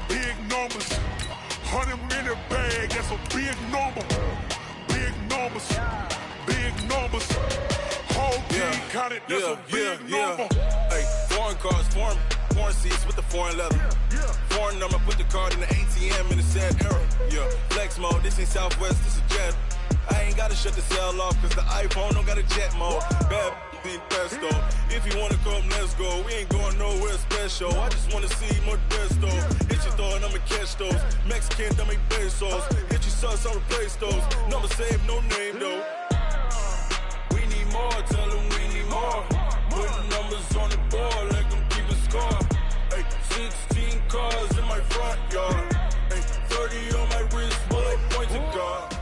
big numbers. 100 in the bag, that's a big number. Big numbers, big numbers. Whole team counted, that's a big number. Hey, foreign cars, foreign seats with the foreign leather. Foreign number, put the card in the ATM in the sad era. Yeah, flex mode, this ain't Southwest, this is Jet. I ain't gotta shut the cell off, cause the iPhone don't got a jet mode. Bad being pesto. If you wanna come, let's go. We ain't going nowhere special. I just wanna see Modesto. Hit your thought, I'ma catch those. Mexican, don't make pesos. Hit your sus, I'll replace those. Number saved, no name though. We need more, tell them we need more. Putting numbers on the board, like them keep a score. Hey, 16 cars in my front yard. Hey, 30 on my wrist, while I point to God.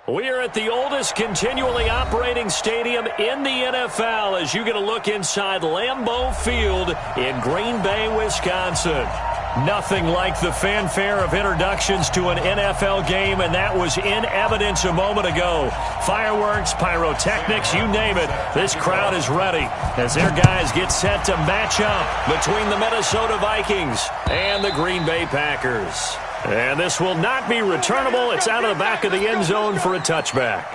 We are at the oldest continually operating stadium in the NFL as you get a look inside Lambeau Field in Green Bay, Wisconsin. Nothing like the fanfare of introductions to an NFL game, and that was in evidence a moment ago. Fireworks, pyrotechnics, you name it. This crowd is ready as their guys get set to match up between the Minnesota Vikings and the Green Bay Packers. And this will not be returnable. It's out of the back of the end zone for a touchback.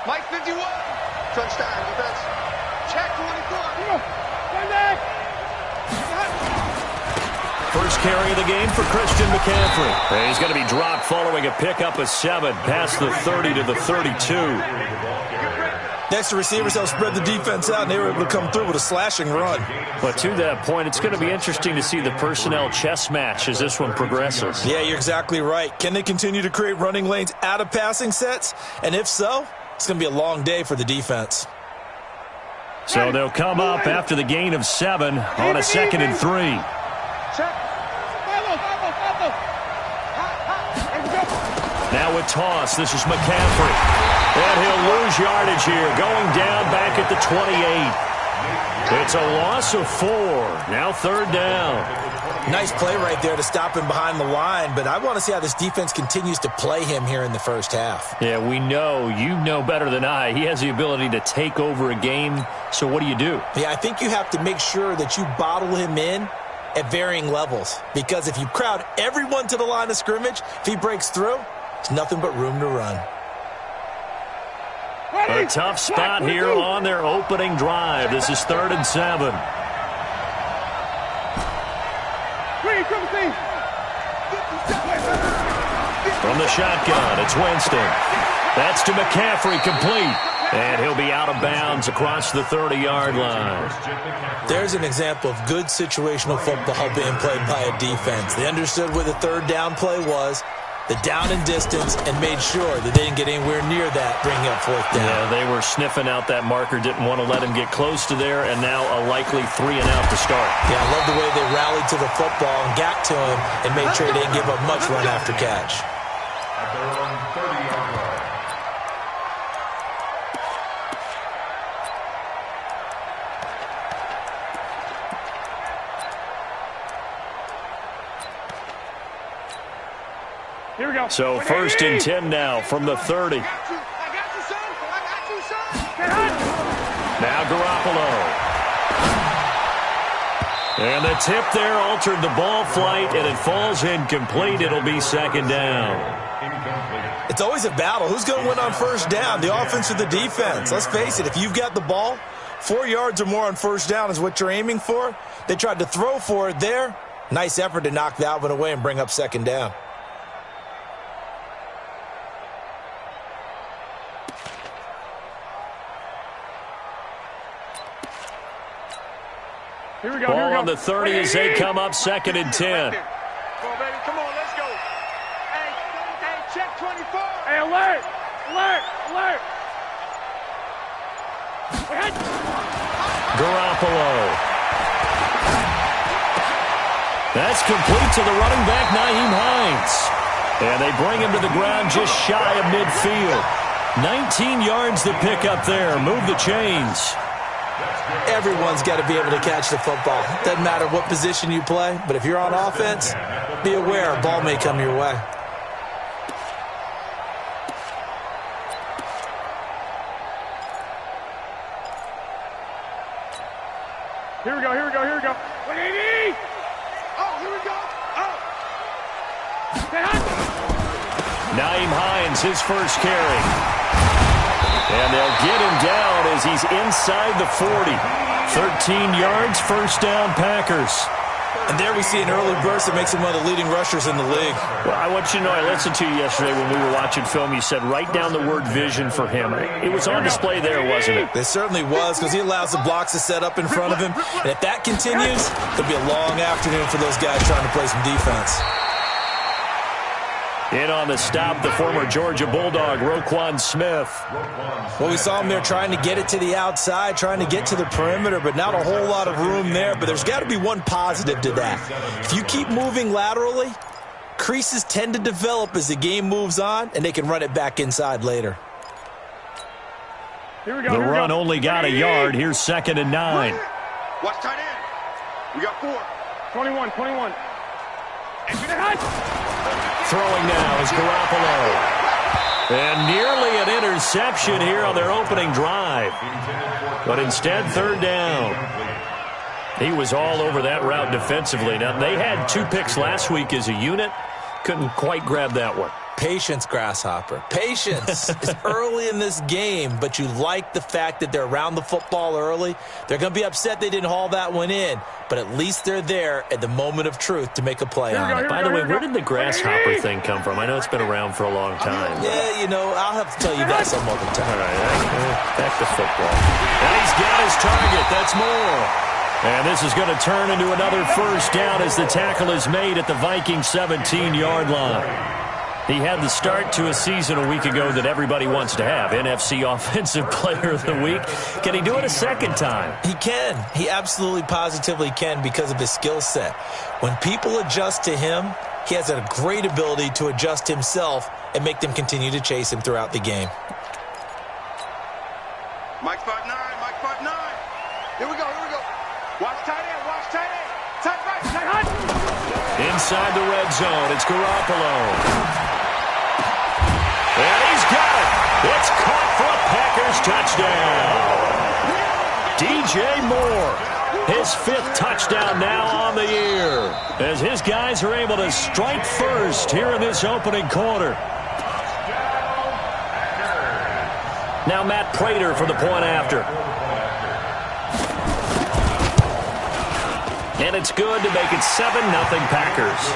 Mike 51. Touchdown, defense. Check 24. First carry of the game for Christian McCaffrey. And he's going to be dropped following a pickup of 7 past the 30 to the 32. Next, the receivers helped spread the defense out, and they were able to come through with a slashing run. But to that point, it's going to be interesting to see the personnel chess match as this one progresses. Yeah, you're exactly right. Can they continue to create running lanes out of passing sets? And if so, it's going to be a long day for the defense. So they'll come up after the gain of 7 on a 2nd and 3. Now with toss, this is McCaffrey. And he'll lose yardage here, going down back at the 28. It's a loss of 4. Now 3rd down. Nice play right there to stop him behind the line, but I want to see how this defense continues to play him here in the first half. Yeah, we know. You know better than I. He has the ability to take over a game, so what do? Yeah, I think you have to make sure that you bottle him in at varying levels, because if you crowd everyone to the line of scrimmage, if he breaks through, it's nothing but room to run. A tough spot here on their opening drive. This is 3rd and 7. From the shotgun, it's Winston. That's to McCaffrey, complete. And he'll be out of bounds across the 30-yard line. There's an example of good situational football being played by a defense. They understood where the 3rd down play was, the down and distance, and made sure that they didn't get anywhere near that, bringing up 4th down. Yeah, they were sniffing out that marker, didn't want to let him get close to there, and now a likely 3 and out to start. Yeah, I love the way they rallied to the football and got to him and made sure they didn't give up much run after catch. Here we go. So 1st and 10 now from the 30. Now Garoppolo. And the tip there altered the ball flight, and it falls incomplete. It'll be 2nd down. It's always a battle. Who's going to win on 1st down, the offense or the defense? Let's face it, if you've got the ball, 4 yards or more on 1st down is what you're aiming for. They tried to throw for it there. Nice effort to knock that one away and bring up 2nd down. Here we go. Ball on the 30 as they come up 2nd and 10. Come on, baby. Come on, let's go. Hey, check 24. Hey, alert! Alert! Alert! Garoppolo. That's complete to the running back, Nyheim Hines. And they bring him to the ground just shy of midfield. 19 yards to pick up there. Move the chains. Everyone's got to be able to catch the football. Doesn't matter what position you play, but if you're on offense, be aware a ball may come your way. Here we go, here we go, here we go. 180! Oh, here we go. Oh! Naeem Hines, his first carry. And they'll get him down as he's inside the 40. 13 yards, first down, Packers. And there we see an early burst that makes him one of the leading rushers in the league. Well, I want you to know, I listened to you yesterday when we were watching film. You said write down the word vision for him. It was on display there, wasn't it? It certainly was, because he allows the blocks to set up in front of him. And if that continues, it'll be a long afternoon for those guys trying to play some defense. In on the stop, the former Georgia Bulldog, Roquan Smith. Well, we saw him there trying to get it to the outside, trying to get to the perimeter, but not a whole lot of room there. But there's got to be one positive to that. If you keep moving laterally, creases tend to develop as the game moves on, and they can run it back inside later. Here we go, The run only got a yard. Here's 2nd and 9. Watch tight end. We got 4. 21, 21. Throwing now is Garoppolo. And nearly an interception here on their opening drive. But instead, 3rd down. He was all over that route defensively. Now, they had 2 picks last week as a unit. Couldn't quite grab that one. Patience, Grasshopper. Patience. It's early in this game, but you like the fact that they're around the football early. They're going to be upset they didn't haul that one in, but at least they're there at the moment of truth to make a play on it. By the way, where did the grasshopper thing come from? I know it's been around for a long time. Yeah, you know, I'll have to tell you that some other time. All right, back to football. And he's got his target. That's more. And this is going to turn into another first down as the tackle is made at the Vikings 17-yard line. He had the start to a season a week ago that everybody wants to have, NFC Offensive Player of the Week. Can he do it a second time? He can. He absolutely positively can because of his skill set. When people adjust to him, he has a great ability to adjust himself and make them continue to chase him throughout the game. Mike 5'9", Mike 5'9". Here we go, here we go. Watch tight end, watch tight end. Tight right, tight hot. Inside the red zone, it's Garoppolo. And he's got it. It's caught for a Packers touchdown. DJ Moore, his 5th touchdown now on the year, as his guys are able to strike first here in this opening quarter. Now Matt Prater for the point after. And it's good to make it 7-0 Packers.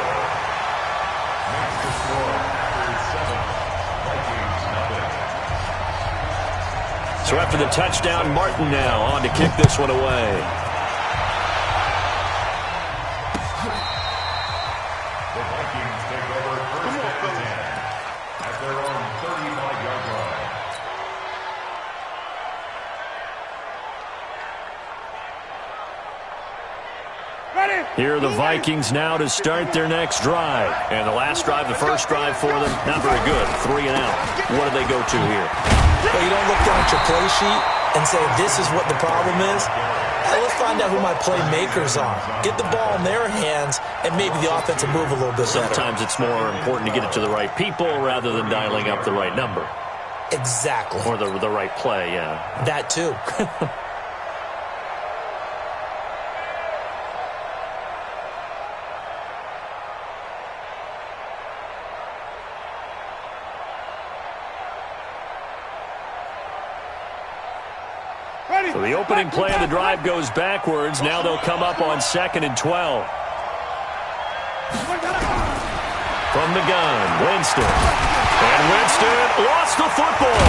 So after the touchdown, Martin now on to kick this one away. The Vikings take over first and 10 at their own 35-yard line. Here are the Vikings now to start their next drive. And the last drive, the first drive for them, not very good. 3 and out. What do they go to here? Well, you don't look down at your play sheet and say, this is what the problem is. Let's find out who my playmakers are. Get the ball in their hands, and maybe the offense will move a little bit better. Sometimes it's more important to get it to the right people rather than dialing up the right number. Exactly. Or the right play, yeah. That too. So the opening play of the drive goes backwards. Now they'll come up on 2nd and 12. From the gun, Winston. And Winston lost the football.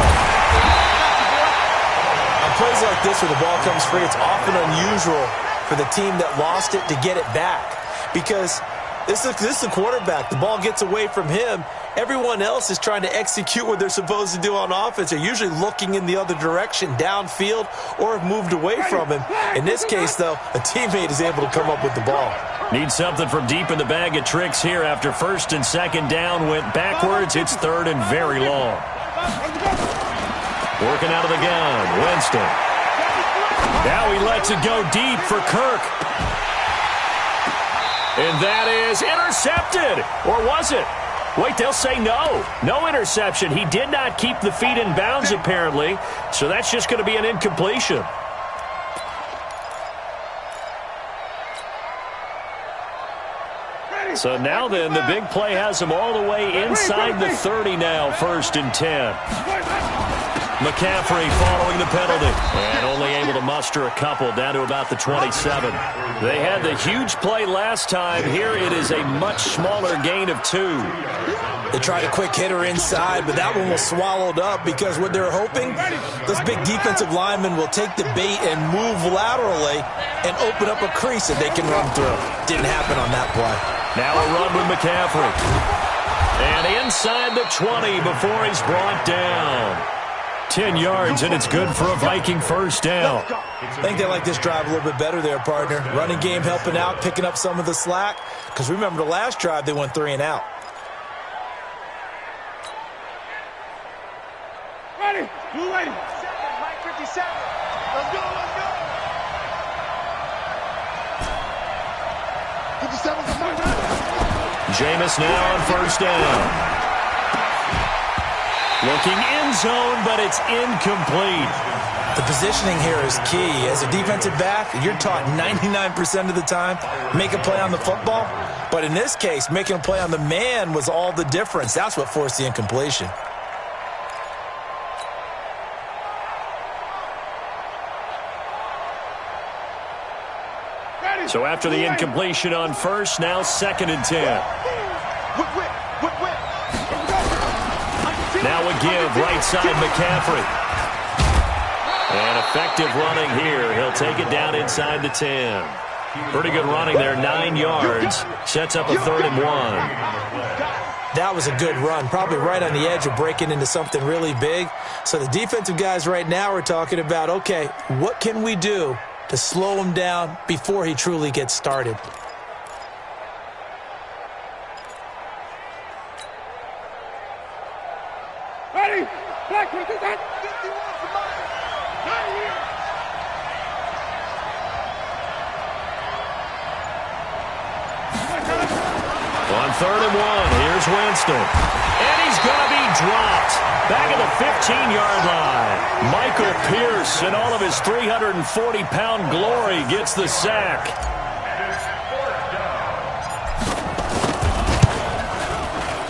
On plays like this where the ball comes free, it's often unusual for the team that lost it to get it back. Because this is a quarterback. The ball gets away from him. Everyone else is trying to execute what they're supposed to do on offense. They're usually looking in the other direction, downfield, or have moved away from him. In this case, though, a teammate is able to come up with the ball. Need something from deep in the bag of tricks here after 1st and 2nd down. Went backwards. It's 3rd and very long. Working out of the gun, Winston. Now he lets it go deep for Kirk. And that is intercepted. Or was it? Wait, they'll say no. No interception. He did not keep the feet in bounds, apparently. So that's just going to be an incompletion. So now then, the big play has him all the way inside the 30 now, 1st and 10. McCaffrey following the penalty. And only able to muster a couple down to about the 27. They had the huge play last time. Here it is a much smaller gain of 2. They tried a quick hitter inside, but that one was swallowed up because what they're hoping, this big defensive lineman will take the bait and move laterally and open up a crease that they can run through. Didn't happen on that play. Now a run with McCaffrey. And inside the 20 before he's brought down. 10 yards, and it's good for a Viking first down. I think they like this drive a little bit better there, partner. Running game helping out, picking up some of the slack. Because remember the last drive, they went 3 and out. Ready. Blue ready. Mike 57. Let's go, let's go. 57's the mark. Jameis now on first down. Looking in zone, but it's incomplete. The positioning here is key. As a defensive back, you're taught 99% of the time, make a play on the football. But in this case, making a play on the man was all the difference. That's what forced the incompletion. So after the incompletion on first, now 2nd and 10. Now a give, right side McCaffrey. And effective running here. He'll take it down inside the 10. Pretty good running there, 9 yards. Sets up a 3rd and 1. That was a good run, probably right on the edge of breaking into something really big. So the defensive guys right now are talking about, okay, what can we do to slow him down before he truly gets started? Ready. Black, what is that? 51 for mine. 9 years. On 3rd and 1, here's Winston. And he's going to be dropped. Back at the 15-yard line. Michael Pierce, in all of his 340-pound glory, gets the sack.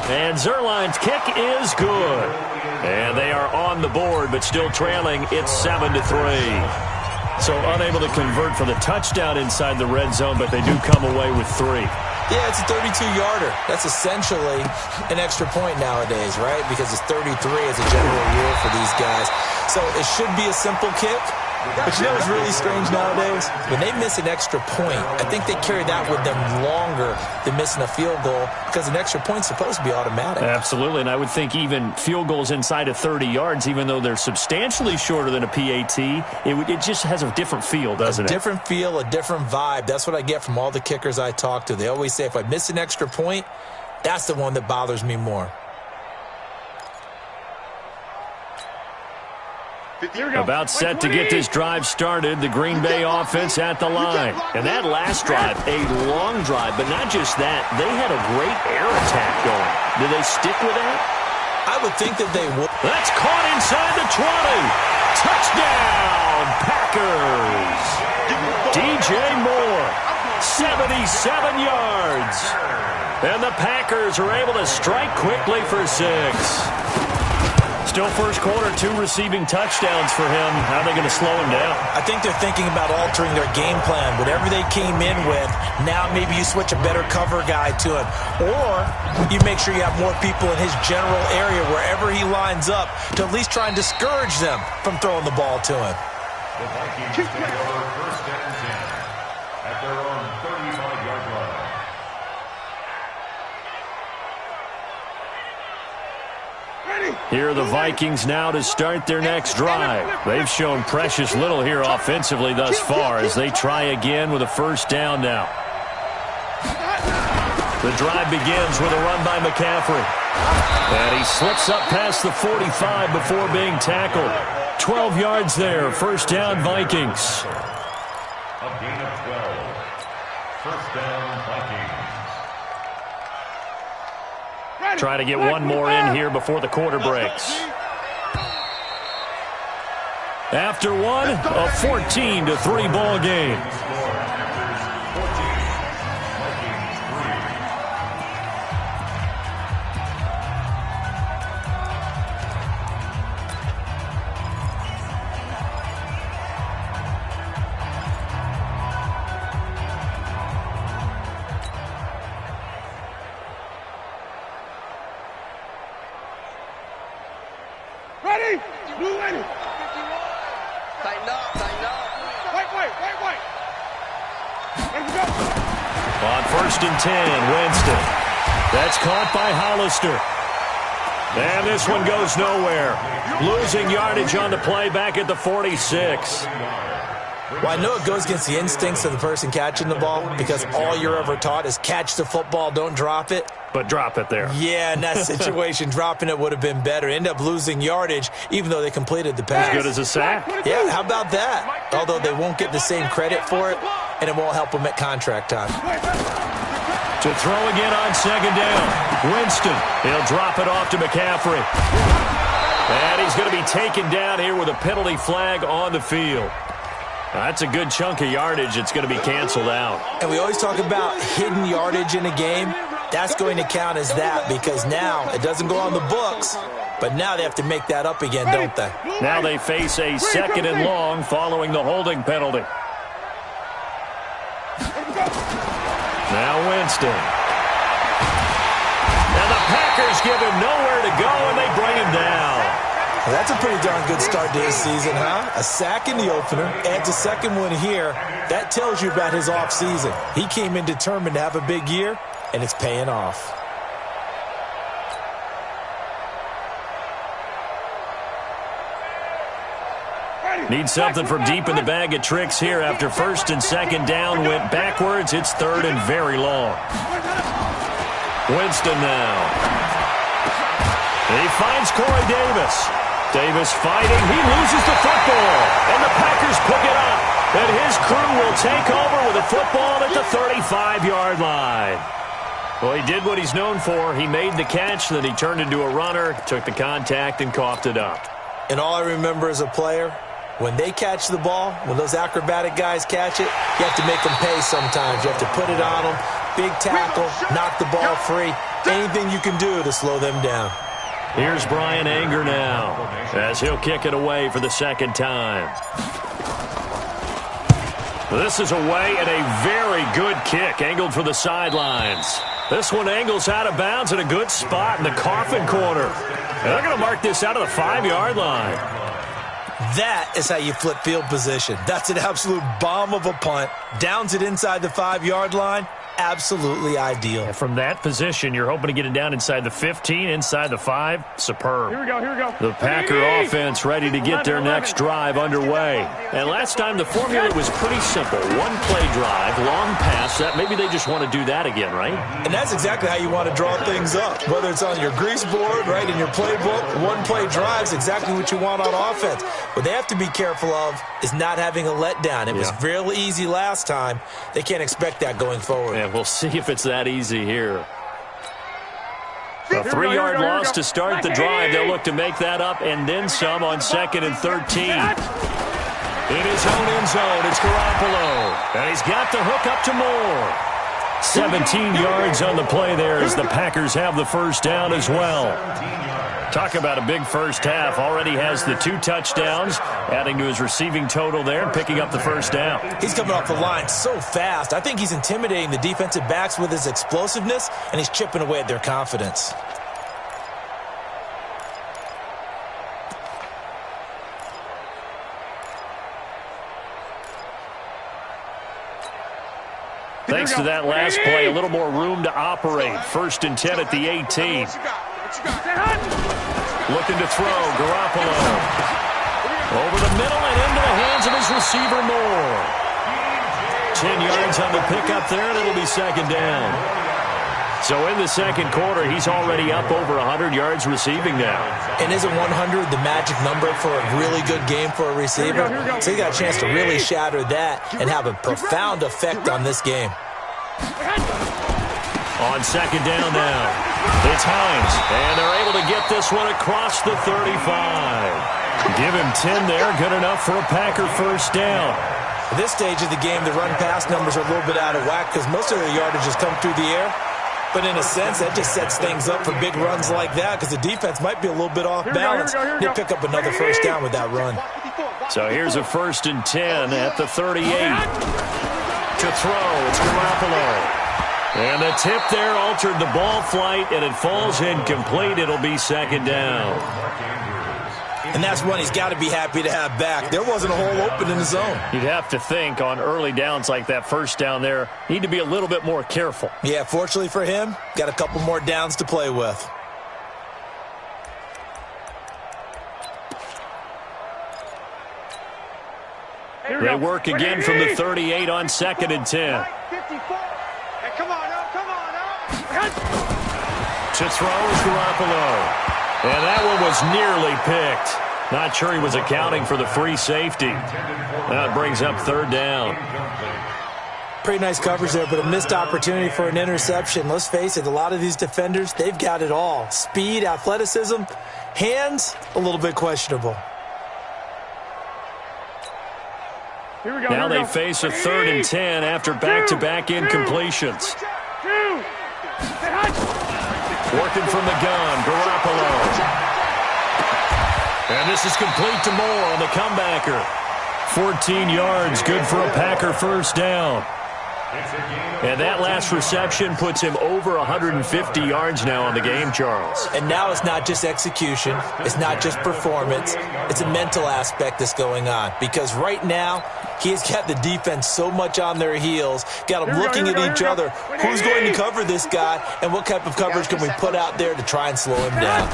And Zerline's kick is good. And they are on the board, but still trailing. It's 7-3. So unable to convert for the touchdown inside the red zone, but they do come away with 3. Yeah, it's a 32-yarder. That's essentially an extra point nowadays, right? Because it's 33 as a general rule for these guys. So it should be a simple kick. But you know what's really strange nowadays? When they miss an extra point, I think they carry that with them longer than missing a field goal because an extra point's supposed to be automatic. Absolutely, and I would think even field goals inside of 30 yards, even though they're substantially shorter than a PAT, it just has a different feel, doesn't it? A different feel, a different vibe. That's what I get from all the kickers I talk to. They always say if I miss an extra point, that's the one that bothers me more. About set to get this drive started, the Green Bay offense at the line. And that last drive, a long drive, but not just that. They had a great air attack going. Do they stick with that? I would think that they would. That's caught inside the 20. Touchdown, Packers. DJ Moore, 77 yards. And the Packers are able to strike quickly for 6. Still first quarter, 2 receiving touchdowns for him. How are they going to slow him down? I think they're thinking about altering their game plan. Whatever they came in with, now maybe you switch a better cover guy to him. Or you make sure you have more people in his general area wherever he lines up to at least try and discourage them from throwing the ball to him. The Vikings take over 1st and 10 at their own 35-yard line. Here are the Vikings now to start their next drive. They've shown precious little here offensively thus far as they try again with a first down now. The drive begins with a run by McCaffrey. And he slips up past the 45 before being tackled. 12 yards there. First down, Vikings. A gain of 12. First down, Vikings. Try to get one more in here before the quarter breaks. After one, a 14-3 ball game. Ready? Blue ready. Tighten up, tighten up. Wait. Let's go. On 1st and 10, Winston. That's caught by Hollister. And this one goes nowhere. Losing yardage on the play back at the 46. Well, I know it goes against the instincts of the person catching the ball because all you're ever taught is catch the football, don't drop it. But drop it there. Yeah, in that situation, dropping it would have been better. End up losing yardage even though they completed the pass. As good as a sack. Yeah, how about that? Although they won't get the same credit for it, and it won't help them at contract time. To throw again on 2nd down. Winston. He'll drop it off to McCaffrey. And he's going to be taken down here with a penalty flag on the field. That's a good chunk of yardage. It's going to be canceled out. And we always talk about hidden yardage in a game. That's going to count as that because now it doesn't go on the books, but now they have to make that up again, don't they? Now they face a 2nd and long following the holding penalty. Now Winston. And the Packers give him nowhere to go, and they bring him down. Well, that's a pretty darn good start to his season, huh? A sack in the opener, adds a second one here. That tells you about his offseason. He came in determined to have a big year, and it's paying off. Need something from deep in the bag of tricks here after 1st and 2nd down went backwards. It's 3rd and very long. Winston now. He finds Corey Davis. Davis fighting. He loses the football. And the Packers pick it up. And his crew will take over with the football at the 35-yard line. Well, he did what he's known for. He made the catch, then he turned into a runner, took the contact, and coughed it up. And all I remember as a player, when they catch the ball, when those acrobatic guys catch it, you have to make them pay sometimes. You have to put it on them. Big tackle, knock the ball free. Anything you can do to slow them down. Here's Brian Anger now as he'll kick it away for the 2nd time. This is away and a very good kick angled for the sidelines. This one angles out of bounds in a good spot in the coffin corner. And they're going to mark this out of the 5-yard line. That is how you flip field position. That's an absolute bomb of a punt. Downs it inside the 5-yard line. Absolutely ideal. And from that position, you're hoping to get it down inside the 15, inside the 5. Superb. Here we go. The Packer offense ready to get their next drive underway. And last time the formula was pretty simple. One play drive, long pass. That maybe they just want to do that again, right? And that's exactly how you want to draw things up. Whether it's on your grease board, right, in your playbook, one play drive is exactly what you want on offense. What they have to be careful of is not having a letdown. It was real easy last time. They can't expect that going forward. And we'll see if it's that easy here. A 3-yard loss to start the drive. They'll look to make that up and then some on 2nd and 13. In his own end zone, it's Garoppolo. And he's got the hook up to Moore. 17 yards on the play there as the Packers have the first down as well. Talk about a big first half. Already has the 2 touchdowns, adding to his receiving total there, picking up the first down. He's coming off the line so fast. I think he's intimidating the defensive backs with his explosiveness, and he's chipping away at their confidence. Thanks to that last play, a little more room to operate. 1st and 10 at the 18. Looking to throw, Garoppolo. Over the middle and into the hands of his receiver, Moore. 10 yards on the pickup there, and it'll be 2nd down. So in the second quarter, he's already up over 100 yards receiving now. And isn't 100 the magic number for a really good game for a receiver? So he got a chance to really shatter that and have a profound effect on this game. On second down now, it's Hines, and they're able to get this one across the 35. Give him 10 there, good enough for a Packer first down. At this stage of the game, the run-pass numbers are a little bit out of whack because most of their yardage has come through the air. But in a sense, that just sets things up for big runs like that because the defense might be a little bit off balance. They pick up another first down with that run. So here's a 1st and 10 at the 38. To throw, it's Garoppolo. And the tip there altered the ball flight, and it falls incomplete. It'll be second down. And that's one he's got to be happy to have back. There wasn't a hole open in the zone. You'd have to think on early downs like that first down there, need to be a little bit more careful. Yeah, fortunately for him, got a couple more downs to play with. They work again from the 38 on 2nd and 10. Come on now. To throw is Garoppolo. And that one was nearly picked. Not sure he was accounting for the free safety. That brings up 3rd down. Pretty nice coverage there, but a missed opportunity for an interception. Let's face it, a lot of these defenders, they've got it all. Speed, athleticism, hands, a little bit questionable. Now they face a 3rd and 10 after back-to-back incompletions. Working from the gun, Garoppolo. And this is complete to Moore on the comebacker. 14 yards, good for a Packer first down. And that last reception puts him over 150 yards now on the game, Charles. And now it's not just execution. It's not just performance. It's a mental aspect that's going on. Because right now, he's got the defense so much on their heels, got them looking at each other. Who's going to cover this guy, and what type of coverage can we put out there to try and slow him down?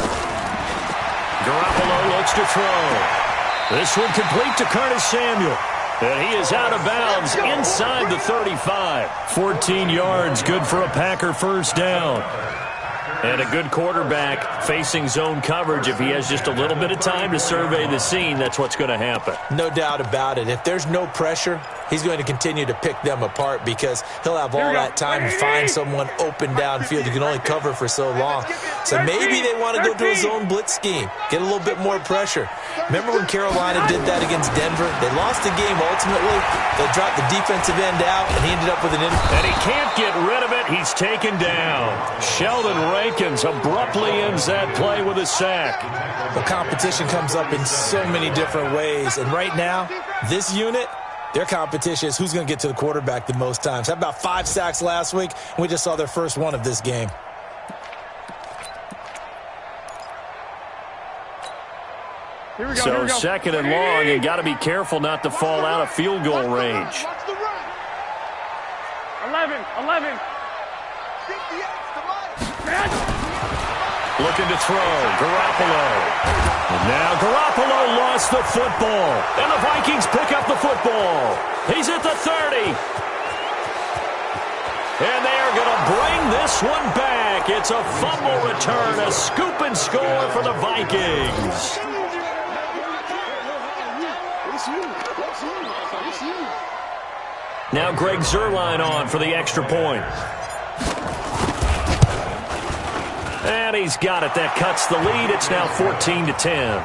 Garoppolo looks to throw. This one complete to Curtis Samuel. And he is out of bounds inside the 35. 14 yards, good for a Packer first down. And a good quarterback facing zone coverage. If he has just a little bit of time to survey the scene, that's what's going to happen. No doubt about it. If there's no pressure, he's going to continue to pick them apart because he'll have all that time to find someone open downfield who can only cover for so long. So maybe they want to go to a zone blitz scheme, get a little bit more pressure. Remember when Carolina did that against Denver? They lost the game ultimately. They dropped the defensive end out, and he ended up with an And he can't get rid of it. He's taken down. Sheldon Rankins abruptly ends that play with a sack. The competition comes up in so many different ways. And right now, this unit, their competition is who's going to get to the quarterback the most times. Had about 5 sacks last week, and we just saw their first one of this game. So 2nd and long, and got to be careful not to fall out of field goal range. 11. Looking to throw, Garoppolo. And now Garoppolo lost the football. And the Vikings pick up the football. He's at the 30. And they are going to bring this one back. It's a fumble return, a scoop and score for the Vikings. Now Greg Zuerlein on for the extra point. And he's got it. That cuts the lead. It's now 14-10.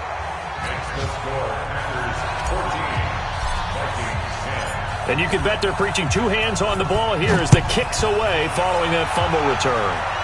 And you can bet they're preaching 2 hands on the ball here as the kick's away following that fumble return.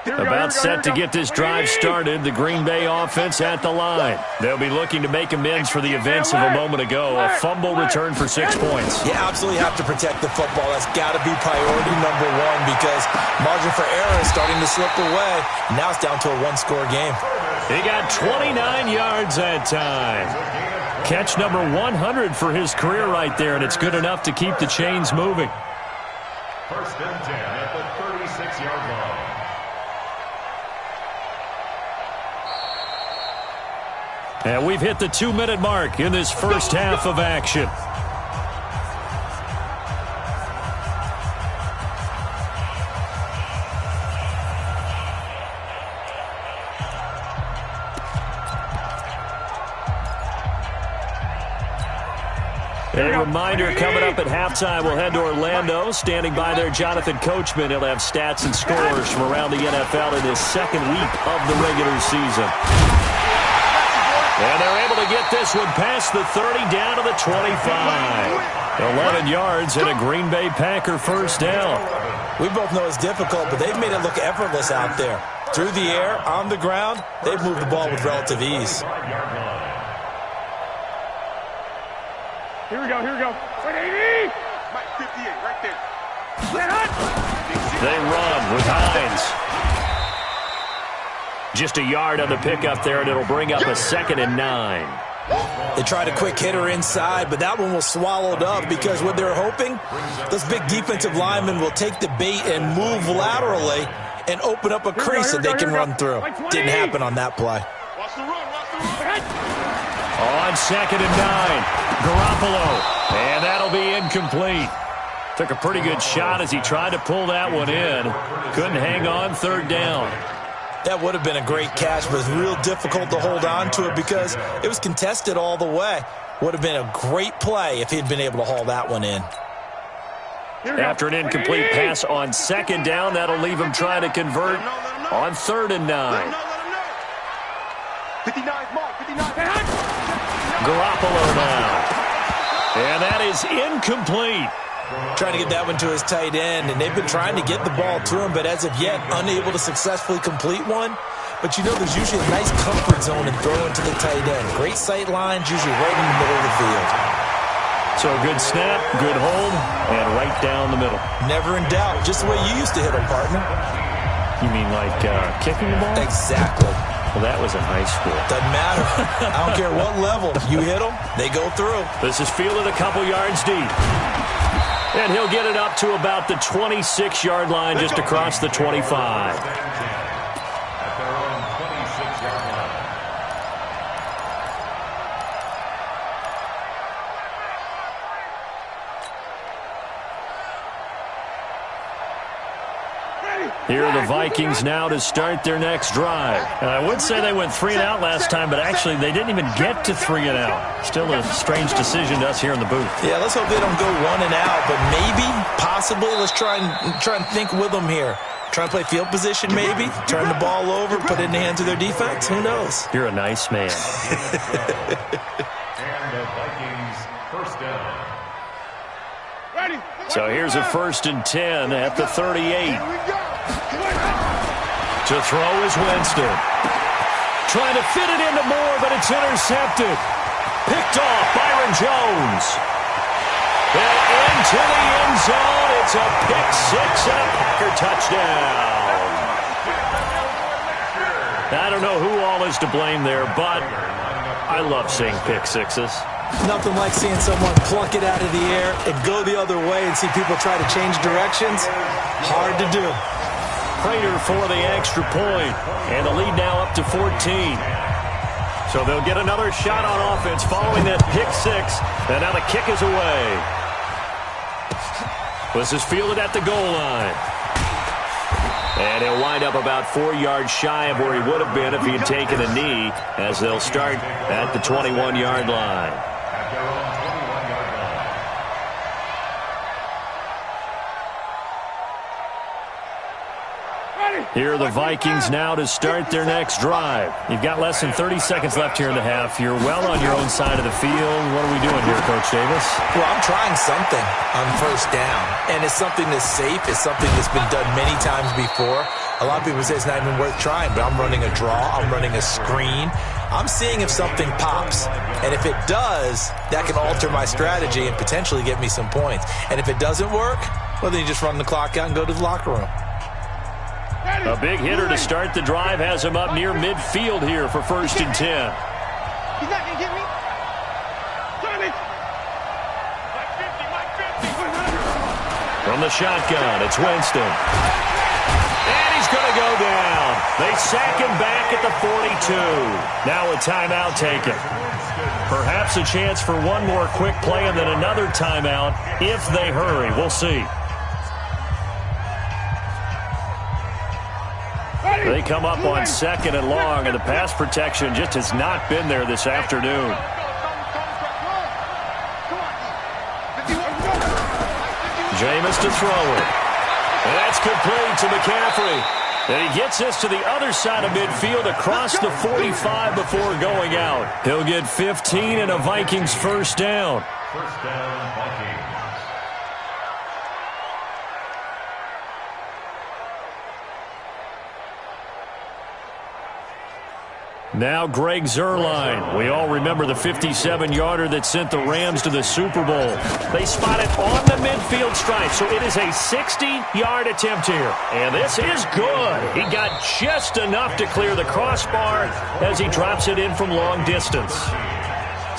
About set to get this drive started. The Green Bay offense at the line. They'll be looking to make amends for the events of a moment ago. A fumble return for 6 points. You absolutely have to protect the football. That's got to be priority number 1 because margin for error is starting to slip away. Now it's down to a 1-score game. He got 29 yards that time. Catch number 100 for his career right there, and it's good enough to keep the chains moving. First and 10 at the 36-yard line. And we've hit the 2-minute mark in this first half of action. A reminder coming up at halftime, we'll head to Orlando. Standing by there, Jonathan Coachman. He'll have stats and scores from around the NFL in his second week of the regular season. And they're able to get this one past the 30 down to the 25. 11 yards and a Green Bay Packer first down. We both know it's difficult, but they've made it look effortless out there. Through the air, on the ground, they've moved the ball with relative ease. Here we go, here we go. 180! Mike 58, right there. They run with Hines. Just a yard on the pickup there, and it'll bring up a 2nd and 9. They tried a quick hitter inside, but that one was swallowed up because what they're hoping, those big defensive linemen will take the bait and move laterally and open up a crease that they can run through. Didn't happen on that play. Watch the run, watch the run. On 2nd and 9, Garoppolo, and that'll be incomplete. Took a pretty good shot as he tried to pull that one in. Couldn't hang on 3rd down. That would have been a great catch, but it's real difficult to hold on to it because it was contested all the way. Would have been a great play if he'd been able to haul that one in. After an incomplete pass on 2nd down, that'll leave him trying to convert on 3rd and 9. 59's mark, 59. Garoppolo now. And that is incomplete. Trying to get that one to his tight end, and they've been trying to get the ball to him, but as of yet, unable to successfully complete one. But you know there's usually a nice comfort zone in throwing to the tight end. Great sight lines, usually right in the middle of the field. So a good snap, good hold, and right down the middle. Never in doubt. Just the way you used to hit them, partner. You mean like kicking the ball? Exactly. Well, that was in high school. Doesn't matter. I don't care what level. You hit them, they go through. This is fielded a couple yards deep. And he'll get it up to about the 26-yard line, just across the 25. At their own 26-yard line. Here are the Vikings now to start their next drive. And I would say they went 3 and out last time, but actually they didn't even get to 3 and out. Still a strange decision to us here in the booth. Yeah, let's hope they don't go 1 and out, but maybe, possibly, let's try and think with them here. Try and play field position maybe, turn the ball over, put it in the hands of their defense. Who knows? You're a nice man. And the Vikings first down. So here's a 1st and 10 at the 38. To throw is Winston. Trying to fit it into Moore, but it's intercepted. Picked off Byron Jones. And into the end zone. It's a pick 6 and a Packer touchdown. I don't know who all is to blame there, but I love seeing pick 6s. Nothing like seeing someone pluck it out of the air and go the other way and see people try to change directions. Hard to do. Prater for the extra point, and the lead now up to 14. So they'll get another shot on offense following that pick 6, and now the kick is away. This is fielded at the goal line. And he'll wind up about 4 yards shy of where he would have been if he had taken a knee, as they'll start at the 21-yard line. At their own 21-yard line. Here are the Vikings now to start their next drive. You've got less than 30 seconds left here in the half. You're well on your own side of the field. What are we doing here, Coach Davis? Well, I'm trying something on 1st down, and it's something that's safe. It's something that's been done many times before. A lot of people say it's not even worth trying, but I'm running a draw. I'm running a screen. I'm seeing if something pops, and if it does, that can alter my strategy and potentially get me some points. And if it doesn't work, well, then you just run the clock out and go to the locker room. A big hitter to start the drive has him up near midfield here for 1st and 10. He's not going to get me. From the shotgun, it's Winston. And he's going to go down. They sack him back at the 42. Now a timeout taken. Perhaps a chance for one more quick play and then another timeout if they hurry. We'll see. They come up on 2nd and long, and the pass protection just has not been there this afternoon. Jameis to throw it. And that's complete to McCaffrey. And he gets this to the other side of midfield across the 45 before going out. He'll get 15 and a Vikings 1st down. 1st down, Vikings. Now Greg Zuerlein. We all remember the 57-yarder that sent the Rams to the Super Bowl. They spot it on the midfield stripe, so it is a 60-yard attempt here. And this is good. He got just enough to clear the crossbar as he drops it in from long distance.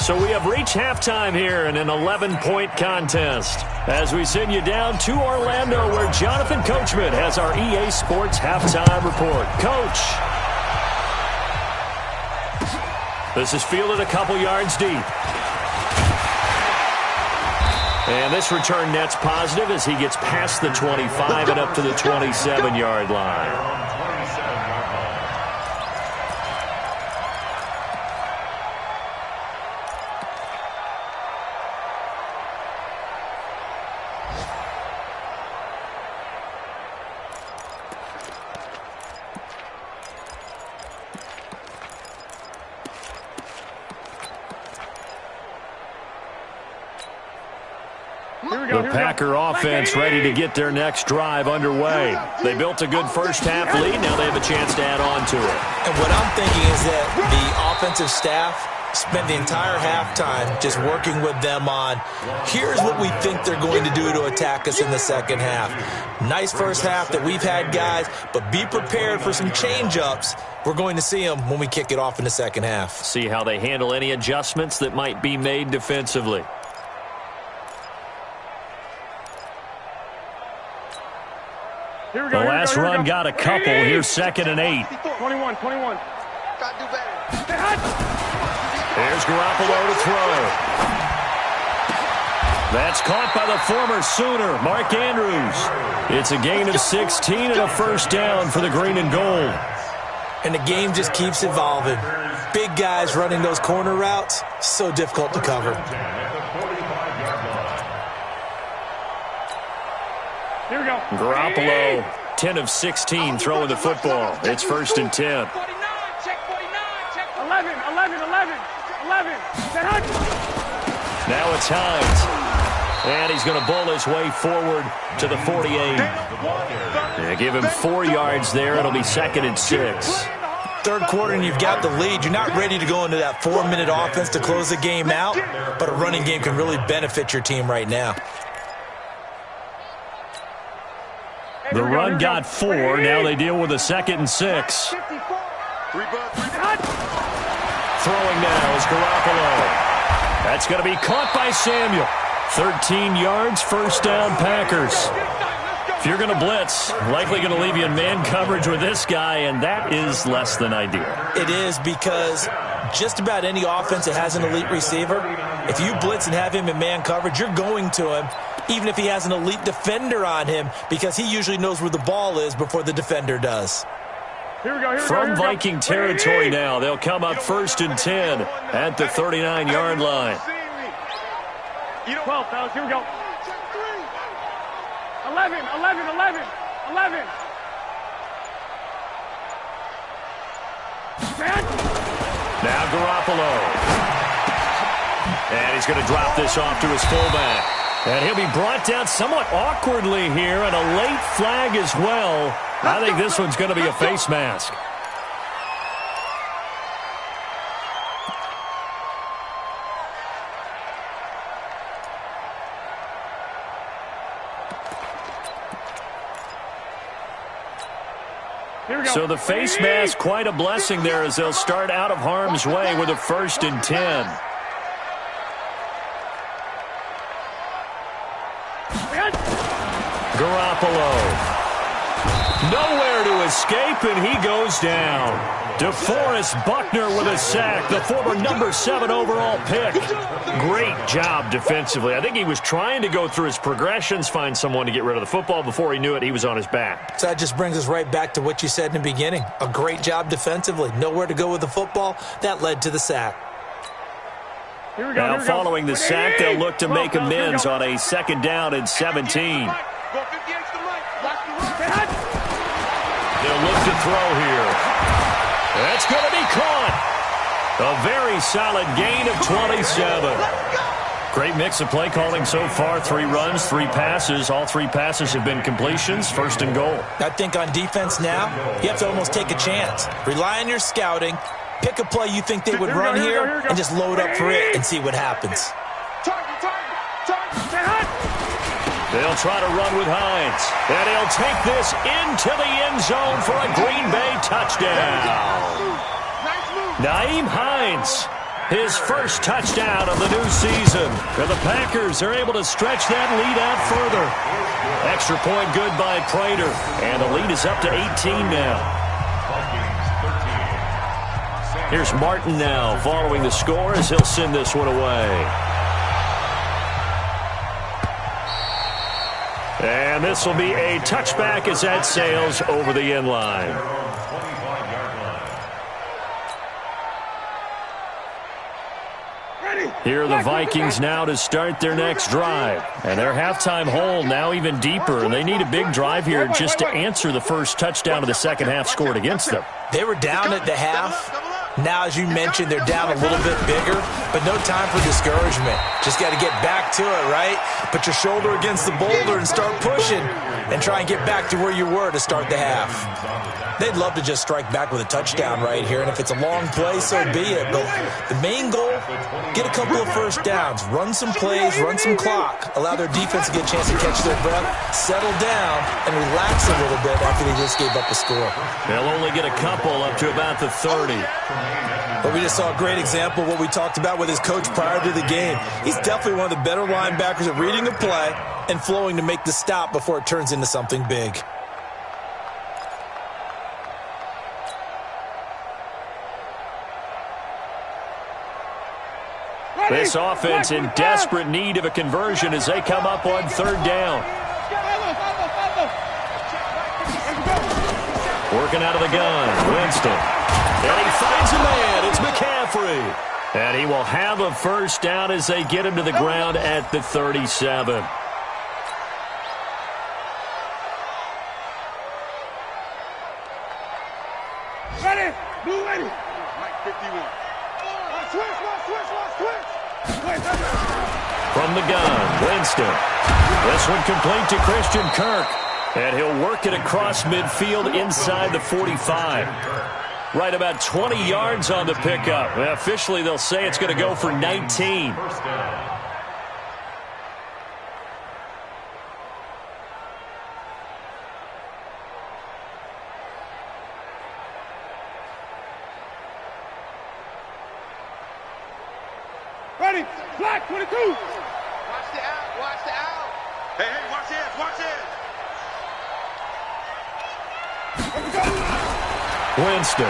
So we have reached halftime here in an 11-point contest. As we send you down to Orlando, where Jonathan Coachman has our EA Sports halftime report. Coach. This is fielded a couple yards deep. And this return net's positive as he gets past the 25 and up to the 27-yard line. The Packer offense ready to get their next drive underway. They built a good first half lead. Now they have a chance to add on to it. And what I'm thinking is that the offensive staff spent the entire halftime just working with them on, here's what we think they're going to do to attack us in the second half. Nice first half that we've had, guys, but be prepared for some change-ups. We're going to see them when we kick it off in the second half. See how they handle any adjustments that might be made defensively. Here we go, the last run got a couple. Here's 2nd and 8. 21. Gotta do better. There's Garoppolo to throw. That's caught by the former Sooner, Mark Andrews. It's a gain of 16 and a 1st down for the green and gold. And the game just keeps evolving. Big guys running those corner routes, so difficult to cover. Here we go. Garoppolo, 10 of 16 throwing the football. It's 1st and 10. 11. Now it's Hines. And he's going to bowl his way forward to the 48. Yeah, give him 4 yards there. It'll be 2nd and 6. Third quarter and you've got the lead. You're not ready to go into that 4-minute offense to close the game out, but a running game can really benefit your team right now. The run got 4. Now they deal with a 2nd and 6. Throwing now is Garoppolo. That's going to be caught by Samuel. 13 yards, 1st down Packers. If you're going to blitz, likely going to leave you in man coverage with this guy, and that is less than ideal. It is, because just about any offense that has an elite receiver, if you blitz and have him in man coverage, you're going to him, even if he has an elite defender on him, because he usually knows where the ball is before the defender does. From Viking territory now, they'll come up 1st and 10 at the 39-yard line. 12, fellas, here we go. 11. Now Garoppolo. And he's going to drop this off to his fullback. And he'll be brought down somewhat awkwardly here, and a late flag as well. I think this one's going to be a face mask. So the face mask, quite a blessing there as they'll start out of harm's way with a 1st and 10. Garoppolo. Nowhere to escape, and he goes down. DeForest Buckner with a sack, the former number 7 overall pick. Great job defensively. I think he was trying to go through his progressions, find someone to get rid of the football. Before he knew it, he was on his back. So that just brings us right back to what you said in the beginning. A great job defensively. Nowhere to go with the football. That led to the sack. Now following the sack, they'll look to make amends on a 2nd down and 17. They'll look to throw here. That's going to be caught. A very solid gain of 27. Great mix of play calling so far. 3 runs, 3 passes. All 3 passes have been completions. 1st and goal. I think on defense now, you have to almost take a chance. Rely on your scouting. Pick a play you think they would run here and just load up for it and see what happens. They'll try to run with Hines. And he'll take this into the end zone for a Green Bay touchdown. Nyheim Hines, his first touchdown of the new season. And the Packers are able to stretch that lead out further. Extra point good by Prater. And the lead is up to 18 now. Here's Martin now following the score as he'll send this one away. And this will be a touchback as that sails over the end line. Here are the Vikings now to start their next drive. And their halftime hole now even deeper. And they need a big drive here just to answer the first touchdown of the second half scored against them. They were down at the half. Now, as you mentioned, they're down a little bit bigger, but no time for discouragement. Just got to get back to it, right? Put your shoulder against the boulder and start pushing and try and get back to where you were to start the half. They'd love to just strike back with a touchdown right here, and if it's a long play, so be it. But the main goal, get a couple of first downs, run some plays, run some clock, allow their defense to get a chance to catch their breath, settle down, and relax a little bit after they just gave up a score. They'll only get a couple up to about the 30. But we just saw a great example of what we talked about with his coach prior to the game. He's definitely one of the better linebackers at reading a play and flowing to make the stop before it turns into something big. This offense in desperate need of a conversion as they come up on 3rd down. Working out of the gun, Winston. And he finds a man. It's McCaffrey. And he will have a first down as they get him to the ground at the 37. Ready? Blue ready. Mike 51. Switch. From the gun, Winston. This one complete to Christian Kirk. And he'll work it across midfield inside the 45. Right about 20 yards on the pickup. Well, officially, they'll say it's going to go for 19. Ready? Black 22. Watch the out. Hey, watch this. Winston.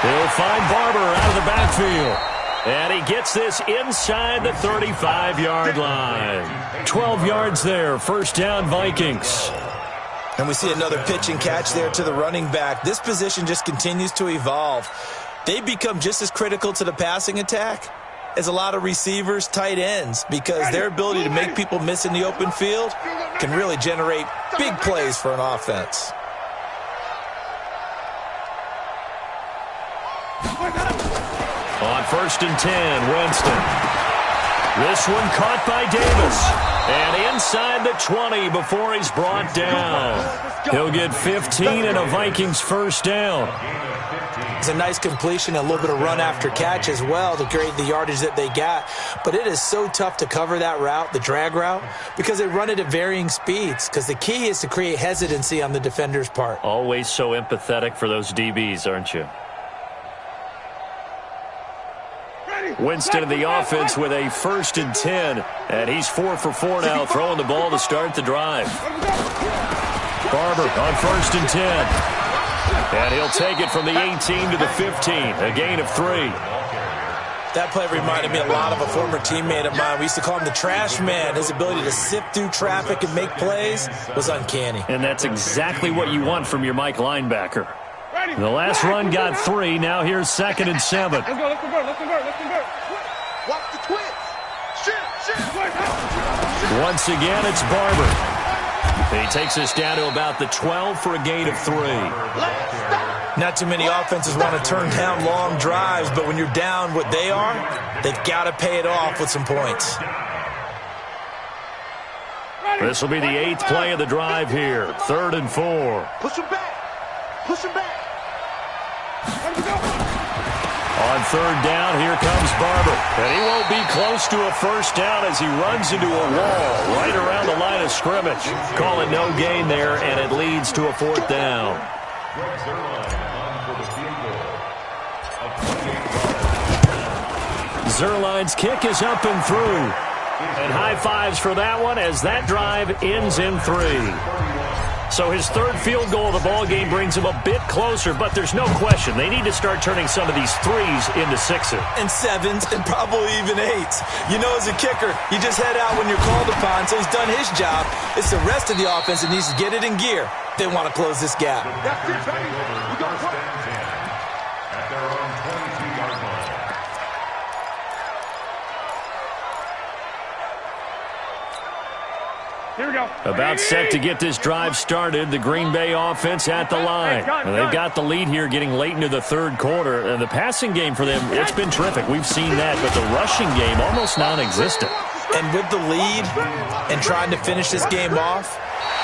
He'll find Barber out of the backfield. And he gets this inside the 35-yard line. 12 yards there. First down, Vikings. And we see another pitch and catch there to the running back. This position just continues to evolve. They become just as critical to the passing attack as a lot of receivers, tight ends, because their ability to make people miss in the open field can really generate big plays for an offense. On 1st and 10, Winston. This one caught by Davis. And inside the 20 before he's brought down. He'll get 15 and a Vikings first down. It's a nice completion, a little bit of run after catch as well to create the yardage that they got. But it is so tough to cover that route, the drag route, because they run it at varying speeds. Because the key is to create hesitancy on the defender's part. Always so empathetic for those DBs, aren't you? Winston in the offense with a 1st and 10. And he's 4 for 4 now, throwing the ball to start the drive. Barber on 1st and 10. And he'll take it from the 18 to the 15, a gain of 3. That play reminded me a lot of a former teammate of mine. We used to call him the trash man. His ability to sift through traffic and make plays was uncanny. And that's exactly what you want from your Mike linebacker. The last run got 3. Now here's 2nd and 7. Let's go, let's convert, let's convert, let's convert. Watch the twist. Shit. Once again, it's Barber. He takes us down to about the 12 for a gain of 3. Not too many offenses want to turn down long drives, but when you're down what they are, they've got to pay it off with some points. This will be the 8th play of the drive here. 3rd and 4. Push him back. Push him back. On 3rd down, here comes Barber. And he won't be close to a first down as he runs into a wall right around the line of scrimmage. Calling no gain there, and it leads to a 4th down. Zerline's kick is up and through. And high fives for that one as that drive ends in 3. So his 3rd field goal of the ball game brings him a bit closer, but there's no question they need to start turning some of these 3s into 6s. And 7s and probably even 8s. You know, as a kicker, you just head out when you're called upon, so he's done his job. It's the rest of the offense that needs to get it in gear. They want to close this gap. That's it, baby. We got to At their own 22-yard line. Here we go. About set to get this drive started. The Green Bay offense at the line. And they've got the lead here getting late into the 3rd quarter. And the passing game for them, it's been terrific. We've seen that. But the rushing game, almost non-existent. And with the lead and trying to finish this game off,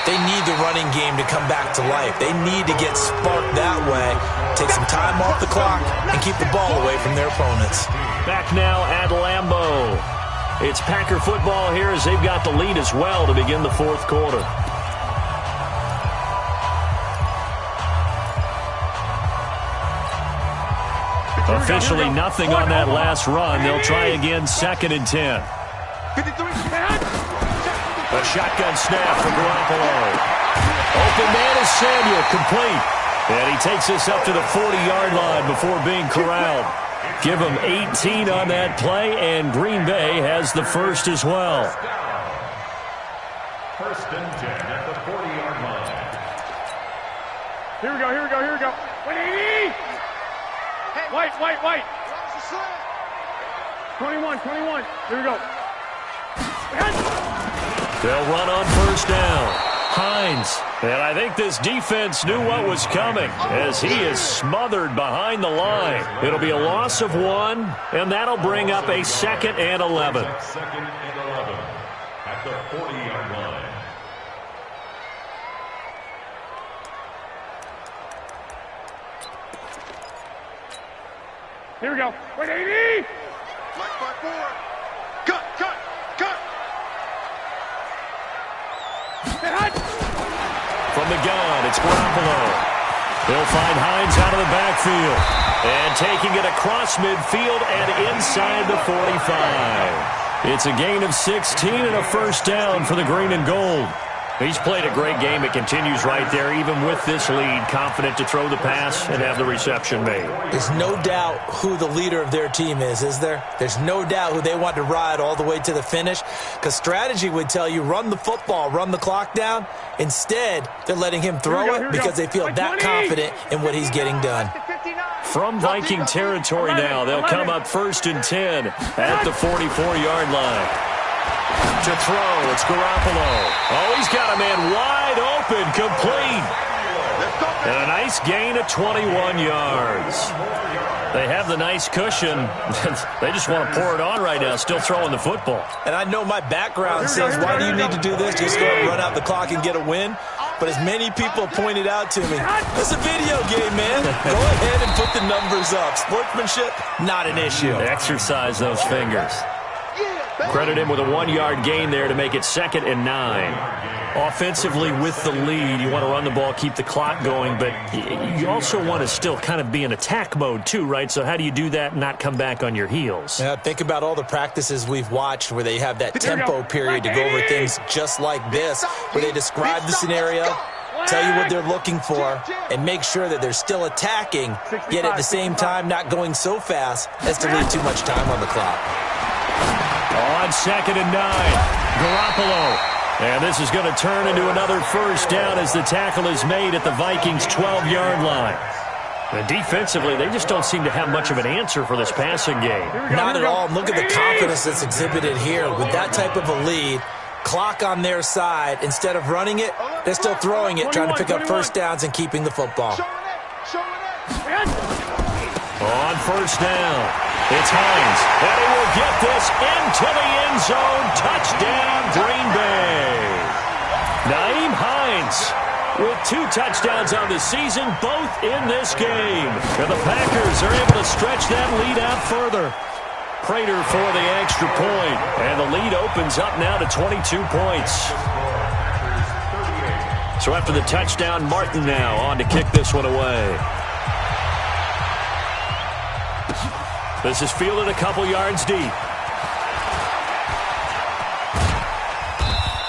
they need the running game to come back to life. They need to get sparked that way, take some time off the clock, and keep the ball away from their opponents. Back now at Lambeau. It's Packer football here as they've got the lead as well to begin the 4th quarter. Officially nothing on that last run. They'll try again 2nd and 10. A shotgun snap for Garoppolo. Open man is Samuel, complete. And he takes us up to the 40-yard line before being corralled. Give him 18 on that play, and Green Bay has the 1st as well. 1st and 10 at the 40-yard line. Here we go. 180! White. 21. Here we go. They'll run on 1st down. Hines. And I think this defense knew what was coming as he is smothered behind the line. It'll be a loss of 1, and that'll bring up a 2nd and 11. 2nd and 11 at the 40-yard line. Here we go. 180! Black spot 4. Cut. From the gun, it's Garoppolo. He'll find Hines out of the backfield. And taking it across midfield and inside the 45. It's a gain of 16 and a 1st down for the green and gold. He's played a great game. It continues right there, even with this lead, confident to throw the pass and have the reception made. There's no doubt who the leader of their team is there? There's no doubt who they want to ride all the way to the finish, because strategy would tell you run the football, run the clock down. Instead, they're letting him throw it because they feel that confident in what he's getting done. From Viking territory now, they'll come up 1st and 10 at the 44-yard line. To throw, it's Garoppolo. Oh, he's got a man wide open, complete. And a nice gain of 21 yards. They have the nice cushion. They just want to pour it on right now, still throwing the football. And I know my background says, why do you need to do this? Just go and run out the clock and get a win. But as many people pointed out to me, it's a video game, man. Go ahead and put the numbers up. Sportsmanship, not an issue. Exercise those fingers. Credit him with a 1-yard gain there to make it 2nd and 9. Offensively with the lead, you want to run the ball, keep the clock going, but you also want to still kind of be in attack mode too, right? So how do you do that and not come back on your heels? Yeah, think about all the practices we've watched where they have that tempo period to go over things just like this, where they describe the scenario, tell you what they're looking for, and make sure that they're still attacking, yet at the same time not going so fast as to leave too much time on the clock. On 2nd and 9, Garoppolo. And this is going to turn into another first down as the tackle is made at the Vikings' 12-yard line. And defensively, they just don't seem to have much of an answer for this passing game. Not at all. Look at the confidence that's exhibited here. With that type of a lead, clock on their side, instead of running it, they're still throwing it, trying to pick up first downs and keeping the football. On first down, it's Hines, and he will get this into the end zone. Touchdown, Green Bay. Nyheim Hines with 2 touchdowns on the season, both in this game. And the Packers are able to stretch that lead out further. Prater for the extra point, and the lead opens up now to 22 points. So after the touchdown, Martin now on to kick this one away. This is fielded a couple yards deep.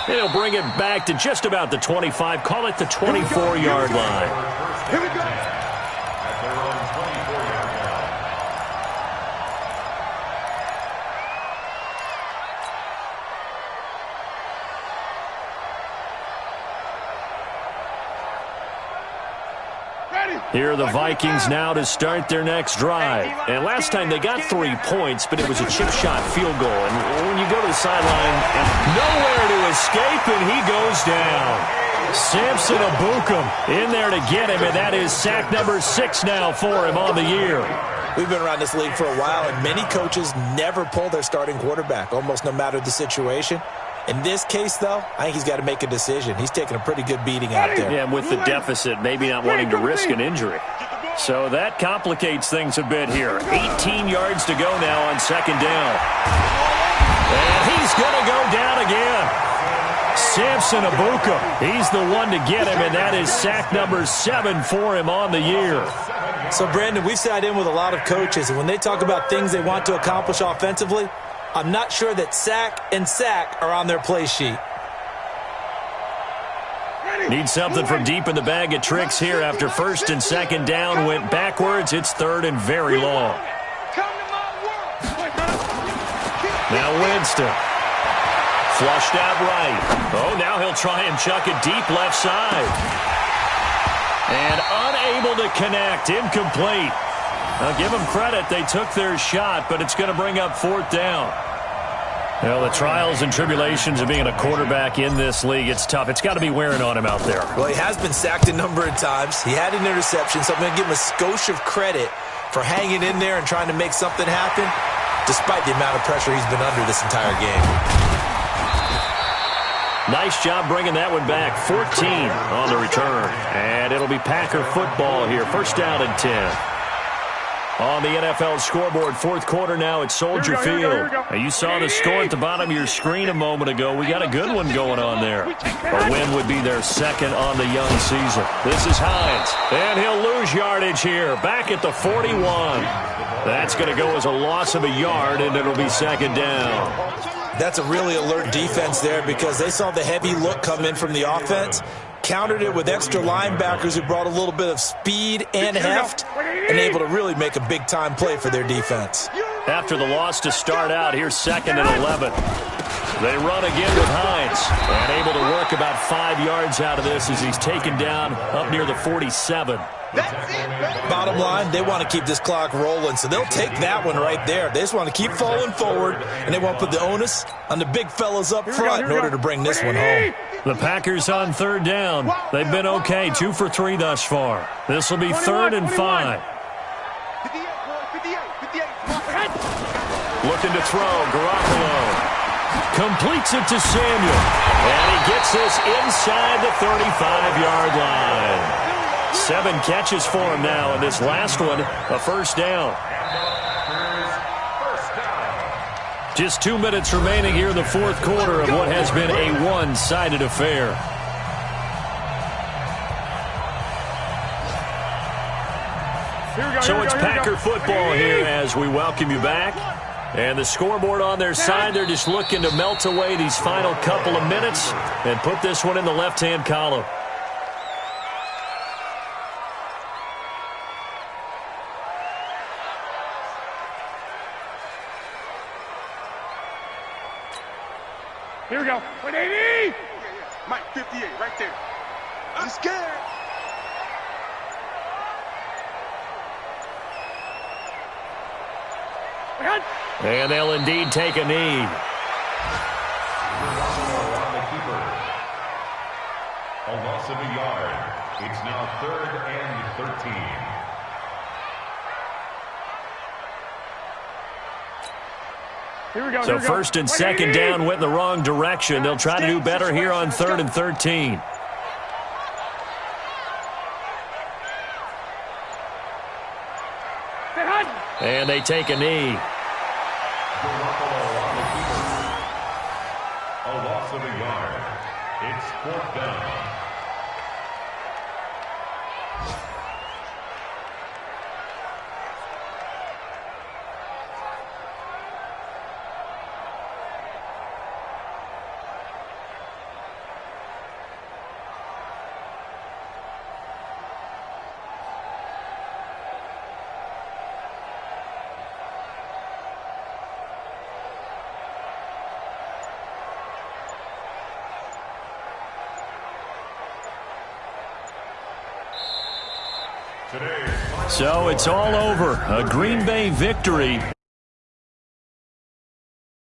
He'll bring it back to just about the 25, call it the 24-yard line. Here we go. Here are the Vikings now to start their next drive. And last time they got 3 points, but it was a chip shot field goal. And when you go to the sideline, and nowhere to escape, and he goes down. Samson Ebukam in there to get him, and that is sack number 6 now for him on the year. We've been around this league for a while, and many coaches never pull their starting quarterback, almost no matter the situation. In this case, though, I think he's got to make a decision. He's taking a pretty good beating out there. Yeah, and with the deficit, maybe not wanting to risk an injury. So that complicates things a bit here. 18 yards to go now on 2nd down. And he's going to go down again. Samson Ebukam, he's the one to get him, and that is sack number 7 for him on the year. So, Brandon, we've sat in with a lot of coaches, and when they talk about things they want to accomplish offensively, I'm not sure that sack and sack are on their play sheet. Need something from deep in the bag of tricks here after 1st and 2nd down went backwards. It's 3rd and very long. Now Winston. Flushed out right. Oh, now he'll try and chuck it deep left side. And unable to connect. Incomplete. Now give them credit. They took their shot, but it's going to bring up 4th down. Well, the trials and tribulations of being a quarterback in this league, it's tough. It's got to be wearing on him out there. Well, he has been sacked a number of times. He had an interception, so I'm going to give him a skosh of credit for hanging in there and trying to make something happen, despite the amount of pressure he's been under this entire game. Nice job bringing that one back. 14 on the return. And it'll be Packer football here. 1st down and 10. On the NFL scoreboard, 4th quarter now at Soldier Field. Now, you saw the score at the bottom of your screen a moment ago. We got a good one going on there. A win would be their 2nd on the young season. This is Hines, and he'll lose yardage here. Back at the 41. That's going to go as a loss of a yard, and it'll be 2nd down. That's a really alert defense there because they saw the heavy look come in from the offense, countered it with extra linebackers who brought a little bit of speed and heft, and able to really make a big-time play for their defense. After the loss to start out, here's 2nd and 11. They run again with Hines, and able to work about 5 yards out of this as he's taken down up near the 47. Bottom line, they want to keep this clock rolling, so they'll take that one right there. They just want to keep falling forward, and they want to put the onus on the big fellas up front in order to bring this one home. The Packers on 3rd down. They've been okay, 2 for 3 thus far. This will be 3rd and 5. Looking to throw, Garoppolo. Completes it to Samuel. And he gets this inside the 35-yard line. 7 catches for him now, and this last one, a first down. Just 2 minutes remaining here in the fourth quarter of what has been a one-sided affair. So it's Packer football here as we welcome you back. And the scoreboard on their side, they're just looking to melt away these final couple of minutes and put this one in the left-hand column. Here we go. 180! Mike, 58, right there. I'm scared. And they'll indeed take a knee. A loss of a yard. It's now 3rd and 13. Here we go. So first and second down went in the wrong direction. They'll try to do better here on 3rd and 13. And they take a knee. A loss of a yard. It's 4th down. So it's all over. A Green Bay victory.